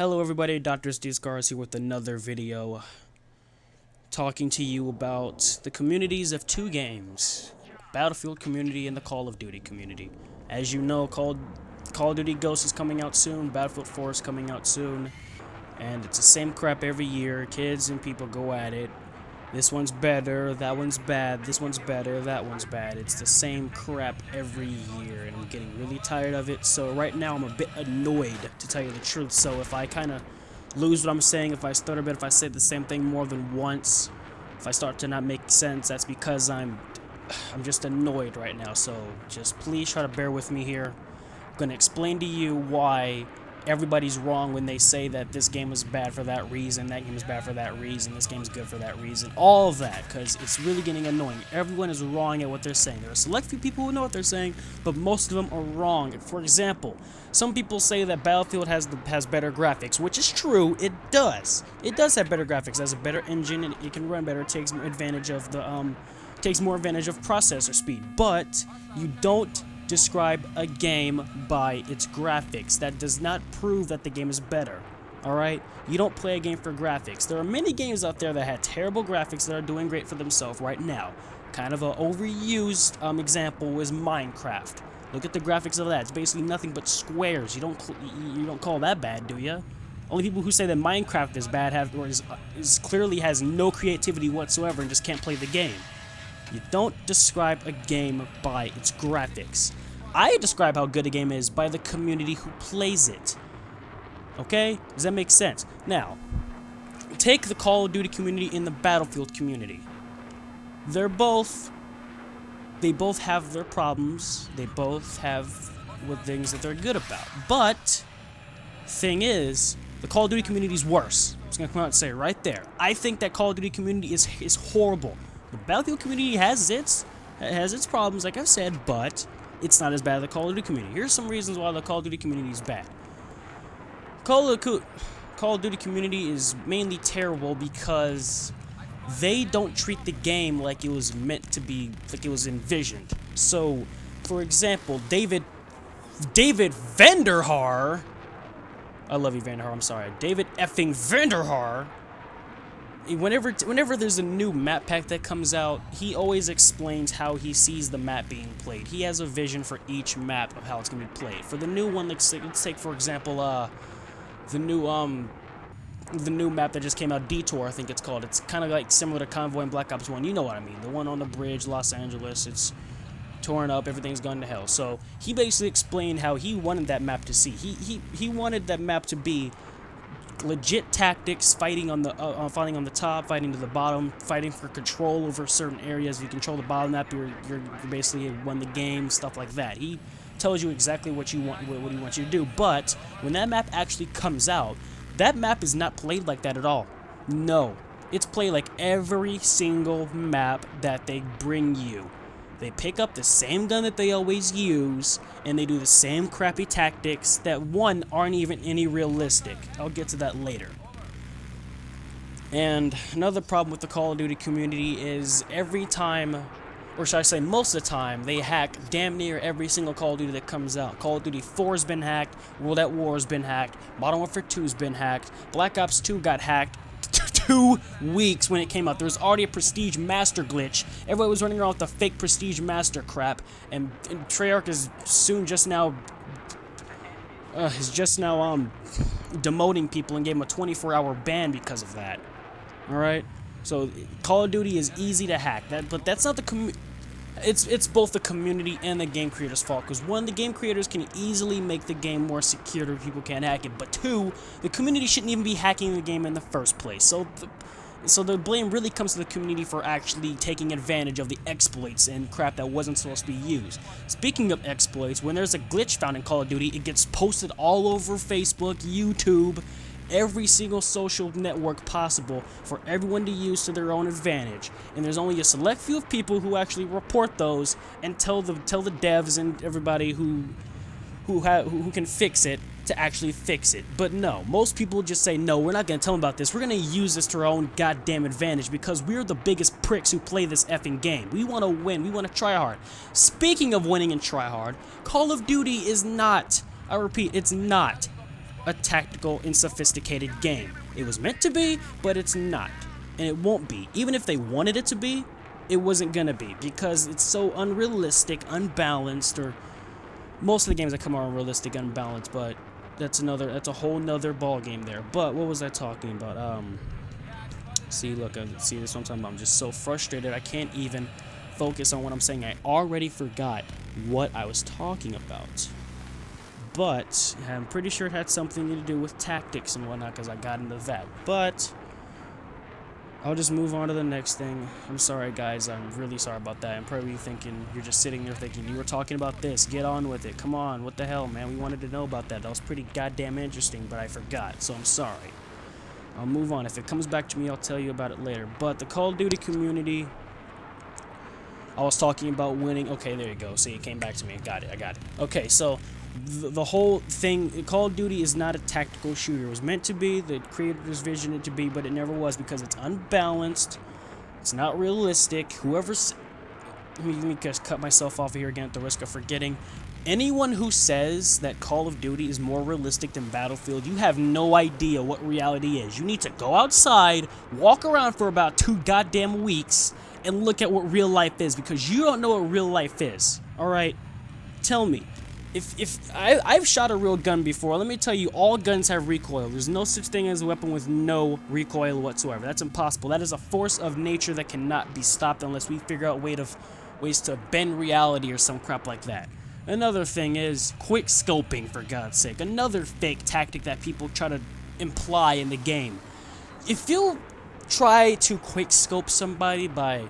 Hello everybody, DrSteveSCARz here with another video talking to you about the communities of two games, Battlefield community and the Call of Duty community. As you know, Call of Duty Ghosts is coming out soon, Battlefield 4 is coming out soon, and it's the same crap every year. Kids and people go at it. This one's better, that one's bad, this one's better, that one's bad. It's the same crap every year, and I'm getting really tired of it. So right now I'm a bit annoyed, to tell you the truth. So if I kind of lose what I'm saying, if I stutter a bit, if I say the same thing more than once, if I start to not make sense, that's because I'm just annoyed right now. So just please try to bear with me here. I'm going to explain to you why everybody's wrong when they say that this game is bad for that reason, that game is bad for that reason, this game's good for that reason, all of that, because it's really getting annoying. Everyone is wrong at what they're saying. There are a select few people who know what they're saying, but most of them are wrong. For example, some people say that Battlefield has better graphics, which is true. It does. It does have better graphics. It has a better engine, and it can run better. It takes more advantage of the processor speed. But you don't describe a game by its graphics. That does not prove that the game is better. Alright? You don't play a game for graphics. There are many games out there that had terrible graphics that are doing great for themselves right now. Kind of an overused example is Minecraft. Look at the graphics of that. It's basically nothing but squares. You don't call that bad, do you? Only people who say that Minecraft is bad clearly has no creativity whatsoever and just can't play the game. You don't describe a game by its graphics. I describe how good a game is by the community who plays it. Okay? Does that make sense? Now, take the Call of Duty community and the Battlefield community. They both have their problems. They both have things that they're good about. But, thing is, the Call of Duty community is worse. I'm just going to come out and say it right there. I think that Call of Duty community is horrible. The Battlefield community has its problems, like I've said, but it's not as bad as the Call of Duty community. Here's some reasons why the Call of Duty community is bad. Call of Duty community is mainly terrible because they don't treat the game like it was meant to be, like it was envisioned. So, for example, David Vonderhaar, I love you, Vonderhaar, I'm sorry. David effing Vonderhaar. Whenever there's a new map pack that comes out, he always explains how he sees the map being played. He has a vision for each map of how it's going to be played. For the new one, let's take for example, the new map that just came out, Detour, I think it's called. It's kind of like similar to Convoy and Black Ops 1. You know what I mean. The one on the bridge, Los Angeles. It's torn up. Everything's gone to hell. So he basically explained how he wanted that map to see. He wanted that map to be legit tactics, fighting on the top, fighting to the bottom, fighting for control over certain areas. If you control the bottom map, you're basically won the game, stuff like that. He tells you exactly what you want, what he wants you to do. But when that map actually comes out, that map is not played like that at all. No, it's played like every single map that they bring you. They pick up the same gun that they always use, and they do the same crappy tactics that, one, aren't even any realistic. I'll get to that later. And another problem with the Call of Duty community is every time, or should I say most of the time, they hack damn near every single Call of Duty that comes out. Call of Duty 4 has been hacked, World at War has been hacked, Modern Warfare 2 has been hacked, Black Ops 2 got hacked 2 weeks when it came out. There was already a Prestige Master glitch. Everybody was running around with the fake Prestige Master crap, and Treyarch is just now demoting people and gave him a 24-hour ban because of that. Alright? So, Call of Duty is easy to hack, but that's not the it's both the community and the game creators' fault, because one, the game creators can easily make the game more secure to where people can't hack it, but two, the community shouldn't even be hacking the game in the first place. So the blame really comes to the community for actually taking advantage of the exploits and crap that wasn't supposed to be used. Speaking of exploits, when there's a glitch found in Call of Duty, it gets posted all over Facebook, YouTube, every single social network possible for everyone to use to their own advantage, and there's only a select few of people who actually report those and tell the devs and everybody who can fix it to actually fix it. But no, most people just say, no, we're not going to tell them about this. We're going to use this to our own goddamn advantage because we're the biggest pricks who play this effing game. We want to win. We want to try hard. Speaking of winning and try hard, Call of Duty is not, I repeat, it's not a tactical and sophisticated game. It was meant to be, but it's not. And it won't be. Even if they wanted it to be, it wasn't gonna be, because it's so unrealistic, unbalanced, or most of the games that come out are unrealistic, unbalanced, but that's a whole nother ball game there. But what was I talking about? See, look, see, this is what I'm talking about. I'm just so frustrated, I can't even focus on what I'm saying. I already forgot what I was talking about. But I'm pretty sure it had something to do with tactics and whatnot, because I got into that. But I'll just move on to the next thing. I'm sorry, guys. I'm really sorry about that. I'm probably thinking, you're just sitting there thinking, you were talking about this. Get on with it. Come on. What the hell, man? We wanted to know about that. That was pretty goddamn interesting, but I forgot. So I'm sorry. I'll move on. If it comes back to me, I'll tell you about it later. But the Call of Duty community, I was talking about winning. Okay, there you go. See, it came back to me. I got it. Okay, so the whole thing, Call of Duty is not a tactical shooter. It was meant to be, the creators visioned it to be, but it never was, because it's unbalanced, it's not realistic. Whoever's, let me just cut myself off here again at the risk of forgetting. Anyone who says that Call of Duty is more realistic than Battlefield, you have no idea what reality is. You need to go outside, walk around for about 2 goddamn weeks, and look at what real life is, because you don't know what real life is. Alright? Tell me. If I've shot a real gun before, let me tell you, all guns have recoil. There's no such thing as a weapon with no recoil whatsoever. That's impossible. That is a force of nature that cannot be stopped unless we figure out ways to bend reality or some crap like that. Another thing is quick scoping, for God's sake. Another fake tactic that people try to imply in the game. If you try to quick scope somebody by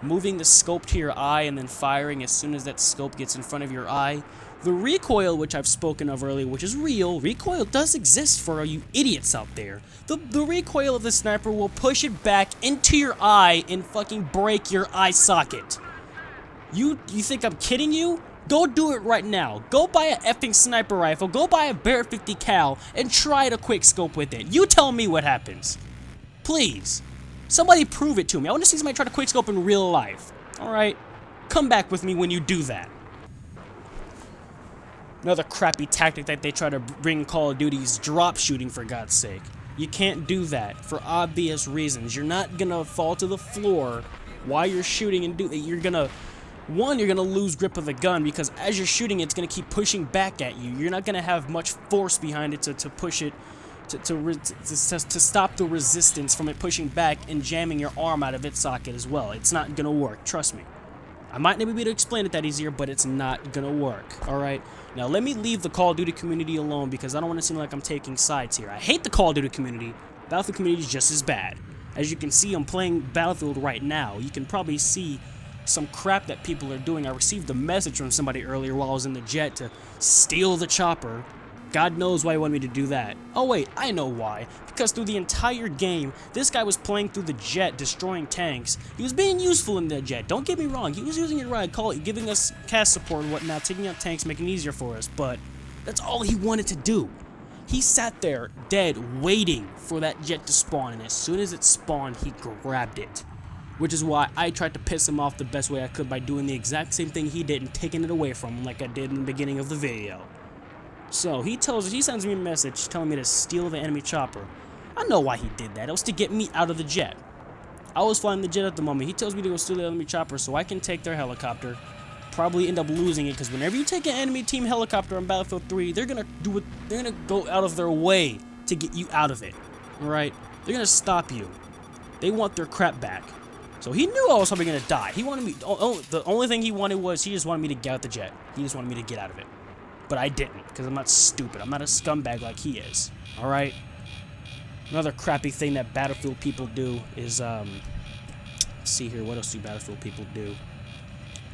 moving the scope to your eye and then firing as soon as that scope gets in front of your eye, the recoil, which I've spoken of earlier, which is real, recoil does exist for you idiots out there. The recoil of the sniper will push it back into your eye and fucking break your eye socket. You think I'm kidding you? Go do it right now. Go buy a effing sniper rifle, go buy a Barrett 50 cal, and try to quick scope with it. You tell me what happens. Please. Somebody prove it to me. I want to see somebody try to quick scope in real life. Alright? Come back with me when you do that. Another crappy tactic that they try to bring Call of Duty is drop shooting, for God's sake. You can't do that for obvious reasons. You're not gonna fall to the floor while you're shooting and you're gonna lose grip of the gun, because as you're shooting, it's gonna keep pushing back at you. You're not gonna have much force behind it to push it, to stop the resistance from it pushing back and jamming your arm out of its socket as well. It's not gonna work, trust me. I might never be able to explain it that easier, but it's not gonna work, alright? Now, let me leave the Call of Duty community alone, because I don't want to seem like I'm taking sides here. I hate the Call of Duty community. Battlefield community is just as bad. As you can see, I'm playing Battlefield right now. You can probably see some crap that people are doing. I received a message from somebody earlier while I was in the jet to steal the chopper. God knows why he wanted me to do that. Oh wait, I know why. Because through the entire game, this guy was playing through the jet, destroying tanks. He was being useful in the jet, don't get me wrong. He was using it right, giving us cast support and whatnot, taking out tanks, making it easier for us. But that's all he wanted to do. He sat there, dead, waiting for that jet to spawn. And as soon as it spawned, he grabbed it. Which is why I tried to piss him off the best way I could by doing the exact same thing he did and taking it away from him like I did in the beginning of the video. So, he sends me a message telling me to steal the enemy chopper. I know why he did that. It was to get me out of the jet. I was flying the jet at the moment. He tells me to go steal the enemy chopper so I can take their helicopter. Probably end up losing it, because whenever you take an enemy team helicopter on Battlefield 3, they're gonna go out of their way to get you out of it. Alright? They're gonna stop you. They want their crap back. So he knew I was probably gonna die. He wanted me. The only thing he wanted was he just wanted me to get out the jet. He just wanted me to get out of it. But I didn't, because I'm not stupid. I'm not a scumbag like he is. Alright? Another crappy thing that Battlefield people do is, let's see here, what else do Battlefield people do?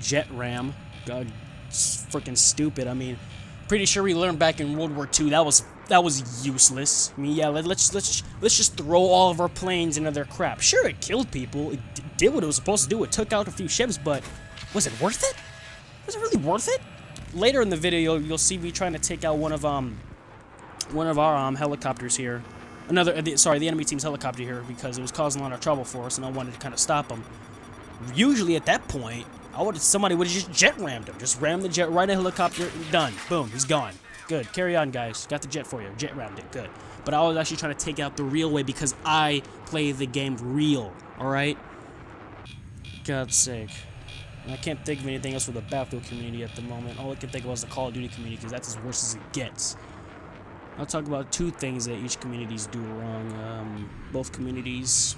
Jet ram. God, it's freaking stupid. I mean, pretty sure we learned back in World War II that was useless. I mean, yeah, let's just throw all of our planes into their crap. Sure, it killed people. It did what it was supposed to do. It took out a few ships, but was it worth it? Was it really worth it? Later in the video, you'll see me trying to take out one of our helicopters here. The enemy team's helicopter here, because it was causing a lot of trouble for us, and I wanted to kind of stop them. Usually at that point, somebody would have just jet rammed him. Just rammed the jet right in the helicopter, done. Boom, he's gone. Good. Carry on, guys. Got the jet for you. Jet rammed it. Good. But I was actually trying to take out the real way because I play the game real. Alright? God's sake. And I can't think of anything else for the Battlefield community at the moment. All I can think of is the Call of Duty community because that's as worse as it gets. I'll talk about two things that each communities do wrong. Both communities...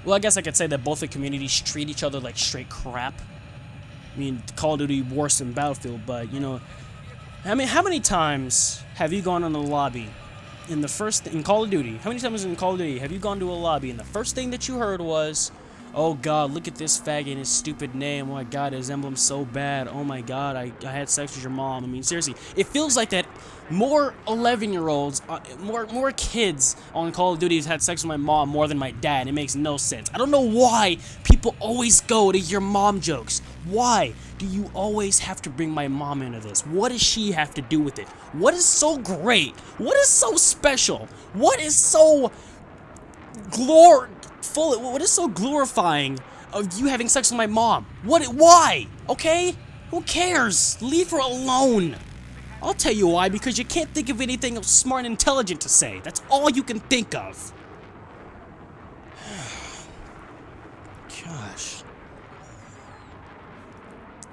Well, I guess I could say that both the communities treat each other like straight crap. I mean, Call of Duty worse than Battlefield, but, you know... how many times have you gone in a lobby in Call of Duty? How many times in Call of Duty have you gone to a lobby and the first thing that you heard was... oh god, look at this faggot and his stupid name. Oh my god, his emblem's so bad. Oh my god, I had sex with your mom. I mean, seriously, it feels like that more 11-year-olds, more kids on Call of Duty have had sex with my mom more than my dad. It makes no sense. I don't know why people always go to your mom jokes. Why do you always have to bring my mom into this? What does she have to do with it? What is so great? What is so special? What is so what is so glorifying of you having sex with my mom? Why? Okay? Who cares? Leave her alone. I'll tell you why, because you can't think of anything smart and intelligent to say. That's all you can think of. Gosh.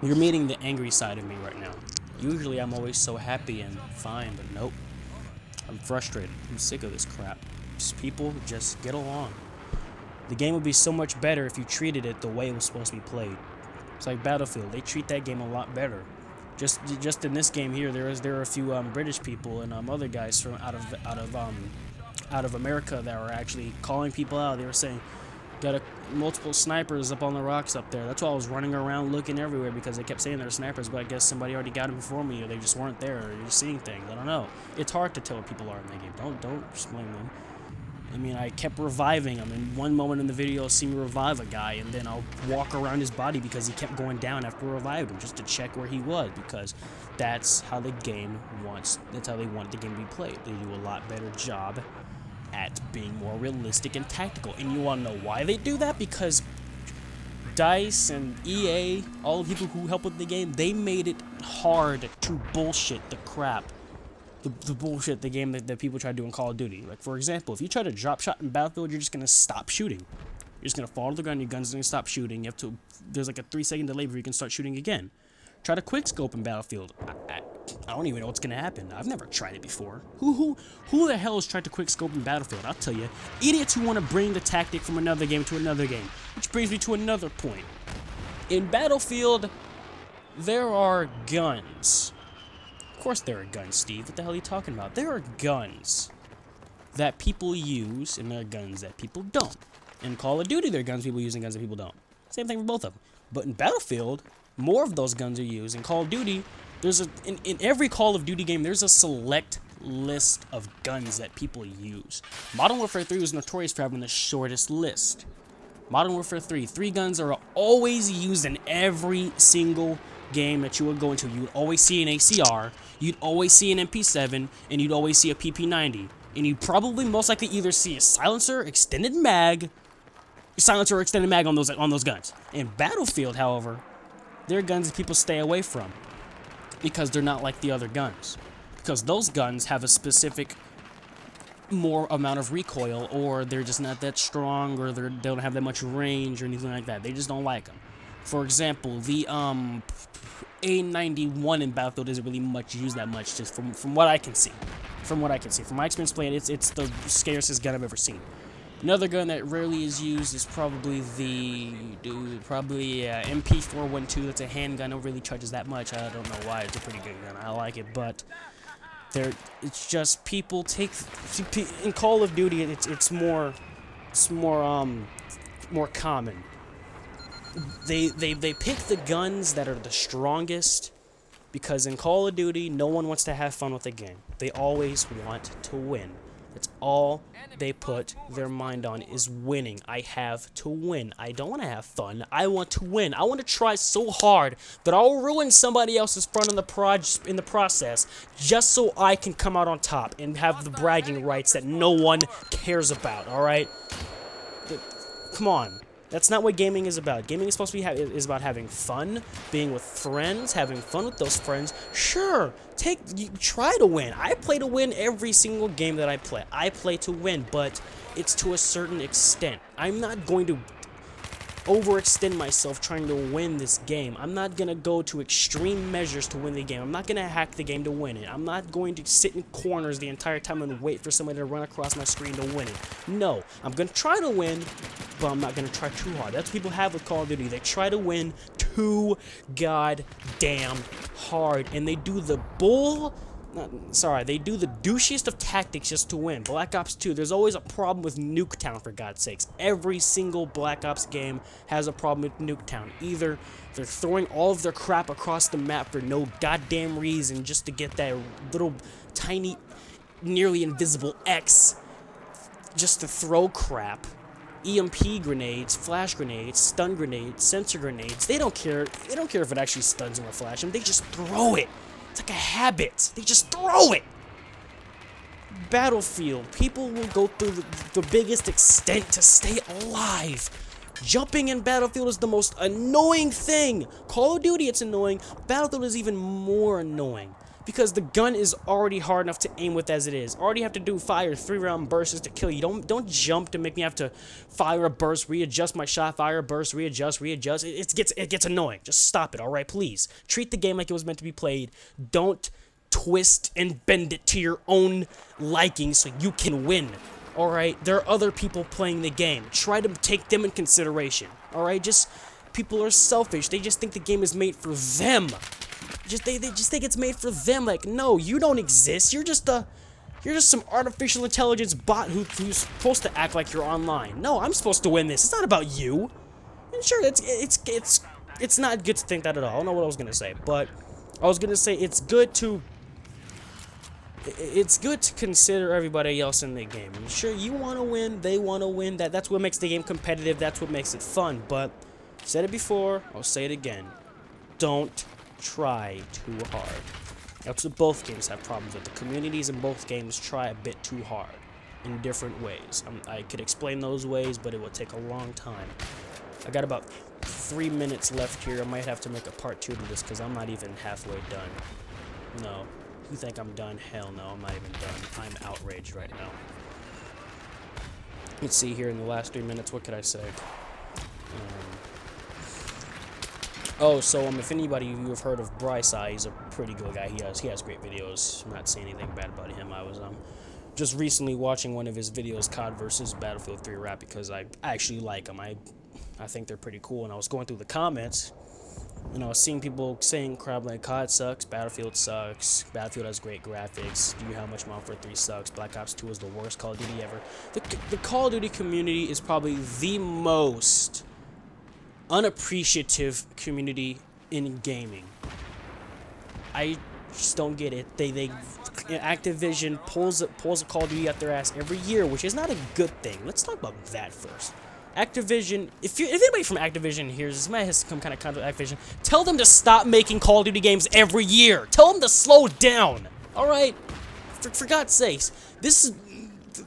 You're meeting the angry side of me right now. Usually I'm always so happy and fine, but nope. I'm frustrated. I'm sick of this crap. People just get along. The game would be so much better if you treated it the way it was supposed to be played. It's like Battlefield. They treat that game a lot better. Just in this game here, there are a few British people and other guys from out of America that were actually calling people out. They were saying, got multiple snipers up on the rocks up there. That's why I was running around looking everywhere, because they kept saying they're snipers, but I guess somebody already got them before me, or they just weren't there, or you're seeing things. I don't know. It's hard to tell what people are in that game. Don't just blame them. I mean, I kept reviving him. In one moment in the video, I'll see me revive a guy, and then I'll walk around his body because he kept going down after I revived him, just to check where he was, because that's how the game wants. That's how they want the game to be played. They do a lot better job at being more realistic and tactical. And you want to know why they do that? Because DICE and EA, all the people who help with the game, they made it hard to bullshit the crap. The bullshit the game that people try to do in Call of Duty. Like, for example, if you try to drop shot in Battlefield, you're just going to stop shooting. You're just going to fall to the ground, your gun's going to stop shooting. You have to, there's like a 3-second delay before you can start shooting again. Try to quick scope in Battlefield. I don't even know what's going to happen. I've never tried it before. Who the hell has tried to quick scope in Battlefield? I'll tell you. Idiots who want to bring the tactic from another game to another game. Which brings me to another point. In Battlefield, there are guns. Of course there are guns, Steve. What the hell are you talking about? There are guns that people use, and there are guns that people don't. In Call of Duty, there are guns people use and guns that people don't. Same thing for both of them. But in Battlefield, more of those guns are used. In Call of Duty, in every Call of Duty game, there's a select list of guns that people use. Modern Warfare 3 was notorious for having the shortest list. Modern Warfare 3, 3 guns are always used in every single game that you would go into. You would always see an ACR, you'd always see an MP7, and you'd always see a PP90. And you'd probably most likely either see a silencer, extended mag, silencer or extended mag on those guns. In Battlefield, however, there are guns that people stay away from because they're not like the other guns. Because those guns have a specific more amount of recoil, or they're just not that strong, or they don't have that much range or anything like that. They just don't like them. For example, the A91 in Battlefield isn't really much used that much, just from what I can see. From my experience playing, it's the scarcest gun I've ever seen. Another gun that rarely is used is probably the MP412. That's a handgun. It really charges that much. I don't know why. It's a pretty good gun. I like it, but it's just people take in Call of Duty. It's more common. They pick the guns that are the strongest, because in Call of Duty, no one wants to have fun with the game. They always want to win. That's all they put their mind on, is winning. I have to win. I don't want to have fun. I want to win. I want to try so hard that I'll ruin somebody else's fun in the process, just so I can come out on top and have the bragging rights that no one cares about, alright? Come on. That's not what gaming is about. Gaming is supposed to be is about having fun, being with friends, having fun with those friends. Sure, you try to win. I play to win every single game that I play. I play to win, but it's to a certain extent. I'm not going to overextend myself trying to win this game. I'm not going to go to extreme measures to win the game. I'm not going to hack the game to win it. I'm not going to sit in corners the entire time and wait for somebody to run across my screen to win it. No, I'm going to try to win, but I'm not going to try too hard. That's what people have with Call of Duty. They try to win too goddamn hard, and they do the they do the douchiest of tactics just to win. Black Ops 2, there's always a problem with Nuketown, for God's sakes. Every single Black Ops game has a problem with Nuketown. Either they're throwing all of their crap across the map for no goddamn reason just to get that little tiny, nearly invisible X just to throw crap. EMP grenades, flash grenades, stun grenades, sensor grenades. They don't care. They don't care if it actually stuns them or flash them. They just throw it. It's like a habit. They just throw it. Battlefield. People will go through the biggest extent to stay alive. Jumping in Battlefield is the most annoying thing. Call of Duty, it's annoying. Battlefield is even more annoying, because the gun is already hard enough to aim with as it is. Already have to do fire 3-round bursts to kill you. Don't jump to make me have to fire a burst, readjust my shot, fire a burst, readjust. It gets annoying. Just stop it, alright, please. Treat the game like it was meant to be played. Don't twist and bend it to your own liking so you can win. Alright, there are other people playing the game. Try to take them in consideration. Alright, people are selfish. They just think the game is made for them. They just think it's made for them. Like, no, you don't exist. You're just some artificial intelligence bot who's supposed to act like you're online. No, I'm supposed to win this. It's not about you. And sure, it's not good to think that at all. I don't know what I was gonna say, but I was gonna say it's good to consider everybody else in the game. And sure, you want to win, they want to win. That's what makes the game competitive. That's what makes it fun. But I said it before, I'll say it again. Don't try too hard. That's what both games have problems with. The communities in both games try a bit too hard in different ways. I could explain those ways, but it would take a long time. I got about 3 minutes left here. I might have to make a part 2 to this because I'm not even halfway done. No. You think I'm done? Hell no, I'm not even done. I'm outraged right now. Let's see here in the last 3 minutes, what could I say? If anybody you have heard of brysi, he's a pretty good guy. He has great videos. I'm not saying anything bad about him. I was just recently watching one of his videos, COD versus Battlefield 3 rap, because I actually like them. I think they're pretty cool, and I was going through the comments, and I was seeing people saying crap like COD sucks, Battlefield sucks, Battlefield has great graphics, do you have much Modern Warfare 3 sucks, Black Ops 2 is the worst Call of Duty ever. The Call of Duty community is probably the most unappreciative community in gaming. I just don't get it. Activision pulls a Call of Duty out their ass every year, which is not a good thing. Let's talk about that first. Activision, if anybody from Activision hears this, might have some kind of conflict with Activision, tell them to stop making Call of Duty games every year. Tell them to slow down. All right, for God's sakes, this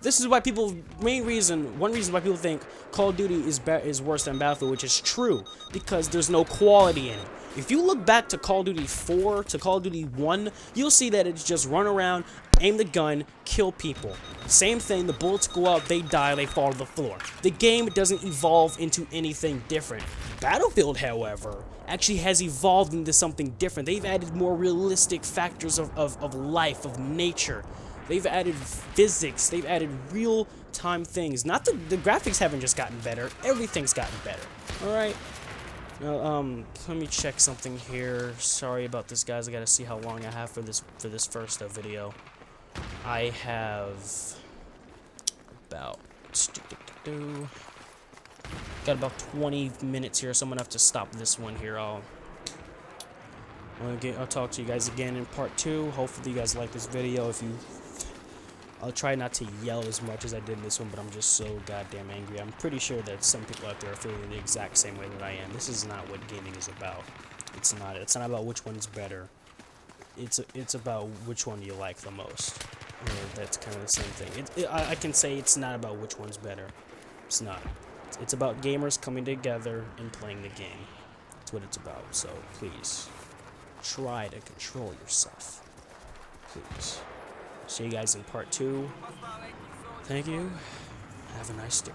is why one reason why people think Call of Duty is worse than Battlefield, which is true, because there's no quality in it. If you look back to Call of Duty 4 to Call of Duty 1, you'll see that it's just run around, aim the gun, kill people. Same thing, the bullets go out, they die, they fall to the floor. The game doesn't evolve into anything different. Battlefield, however, actually has evolved into something different. They've added more realistic factors of life, of nature. They've added physics, they've added real-time things. Not the graphics haven't just gotten better, everything's gotten better. Alright? Now, let me check something here. Sorry about this, guys. I gotta see how long I have for this first video. I have about got about 20 minutes here, so I'm gonna have to stop this one here. I'll talk to you guys again in part 2. Hopefully, you guys like this video. I'll try not to yell as much as I did in this one, but I'm just so goddamn angry. I'm pretty sure that some people out there are feeling the exact same way that I am. This is not what gaming is about. It's not. It's not about which one's better. It's about which one you like the most. That's kind of the same thing. I can say it's not about which one's better. It's not. It's about gamers coming together and playing the game. That's what it's about. So please, try to control yourself. Please. See you guys in part 2. Thank you. Have a nice day.